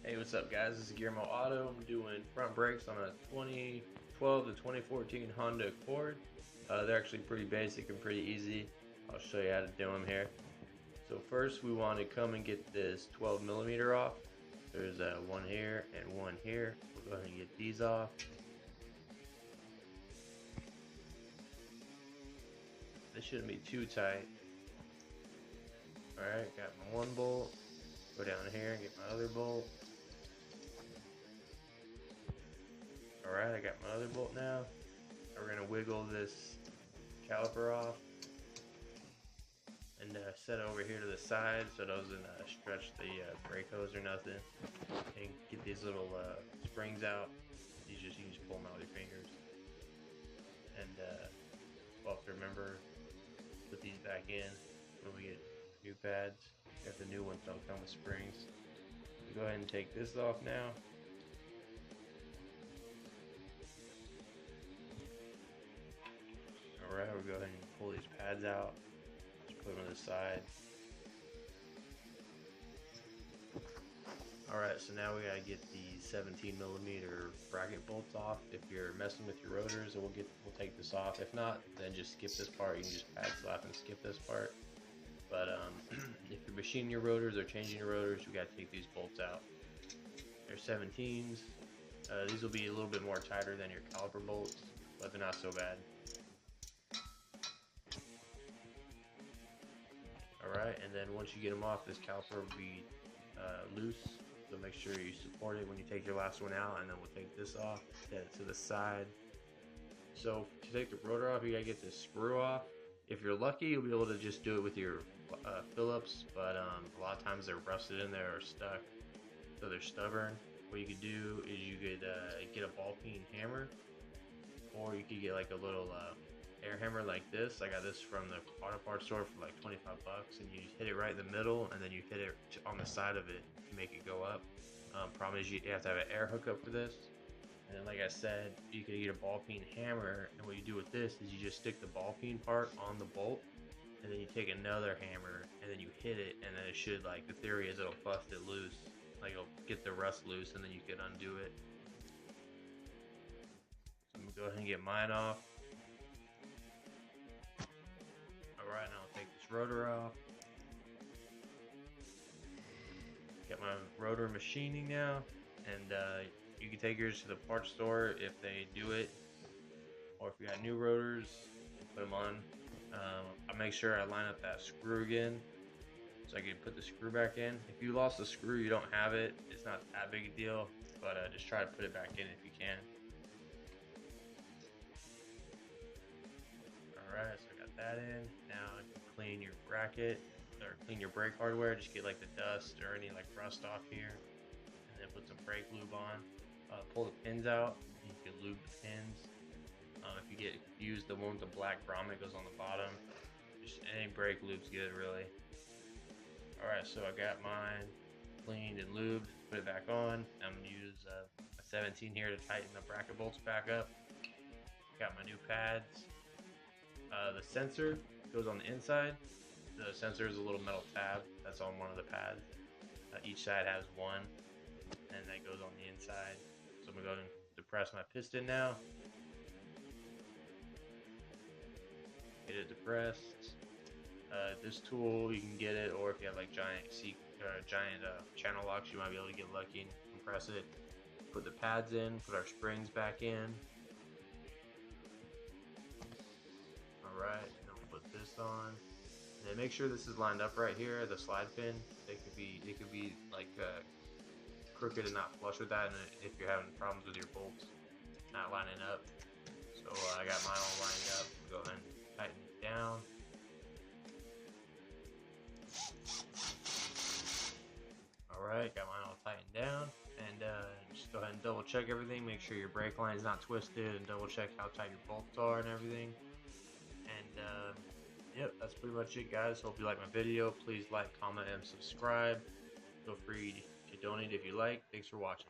Hey, what's up guys? This is Guillermo Auto. I'm doing front brakes on a 2012 to 2014 Honda Accord. They're actually pretty basic and pretty easy. I'll show you how to do them here. So first we want to come and get this 12mm off. There's one here and one here. We'll go ahead and get these off. This shouldn't be too tight. Alright, got my one bolt. Go down here and get my other bolt. Alright, I got my other bolt now. We're going to wiggle this caliper off and set it over here to the side so it doesn't stretch the brake hose or nothing. And get these little springs out. You can just pull them out with your fingers. And we'll have to remember to put these back in when we get new pads. If the new ones don't come with springs. So go ahead and take this off now. Alright, we'll go ahead and pull these pads out. Just put them to the side. Alright, so now we gotta get the 17mm bracket bolts off. If you're messing with your rotors, we'll take this off. If not, then just skip this part. You can just pad slap and skip this part. But if you're machining your rotors or changing your rotors, you gotta take these bolts out. They're 17s. These will be a little bit more tighter than your caliper bolts, but they're not so bad. Alright, and then once you get them off, this caliper will be loose, so make sure you support it when you take your last one out. And then we'll take this off, set it to the side. So to take the rotor off, you gotta get this screw off. If you're lucky, you'll be able to just do it with your Phillips, but a lot of times they're rusted in there or stuck, so they're stubborn. What you could do is you could get a ball-peen hammer, or you could get like a little air hammer like this. I got this from the auto parts store for like 25 bucks, and you just hit it right in the middle, and then you hit it on the side of it to make it go up. Problem is you have to have an air hookup for this. And then, like I said, you can get a ball-peen hammer, and what you do with this is you just stick the ball-peen part on the bolt, and then you take another hammer, and then you hit it, and then it should, like, the theory is it'll bust it loose. Like, it'll get the rust loose, and then you can undo it. So I'm going to go ahead and get mine off. Alright, now I'll take this rotor off. Got my rotor machining now, and you can take yours to the parts store if they do it, or if you got new rotors, put them on. I make sure I line up that screw again so I can put the screw back in. If you lost the screw, you don't have it, it's not that big a deal, but just try to put it back in if you can. Alright, so I got that in. Now I can clean your bracket or clean your brake hardware. Just get like the dust or any like rust off here, and then put some brake lube on. Pull the pins out. You can lube the pins. If you get confused, the one with the black grommet goes on the bottom. Just any brake lube's good, really. Alright, so I got mine cleaned and lubed. Put it back on. I'm gonna use a 17 here to tighten the bracket bolts back up. Got my new pads. The sensor goes on the inside. The sensor is a little metal tab that's on one of the pads. Each side has one, and that goes on the inside. So I'm gonna go ahead and depress my piston now. Get it depressed. This tool, you can get it, or if you have like giant channel locks, you might be able to get lucky and compress it. Put the pads in, put our springs back in. Alright, and then we'll put this on. And then make sure this is lined up right here, the slide pin. It could be like crooked and not flush with that, and if you're having problems with your bolts not lining up. So I got mine all lined up. Go ahead and tighten it down. Alright, got mine all tightened down, and just go ahead and double check everything. Make sure your brake line is not twisted, and double check how tight your bolts are and everything. And yep, that's pretty much it, guys. Hope you like my video. Please like, comment, and subscribe. Feel free to donate if you like. Thanks for watching.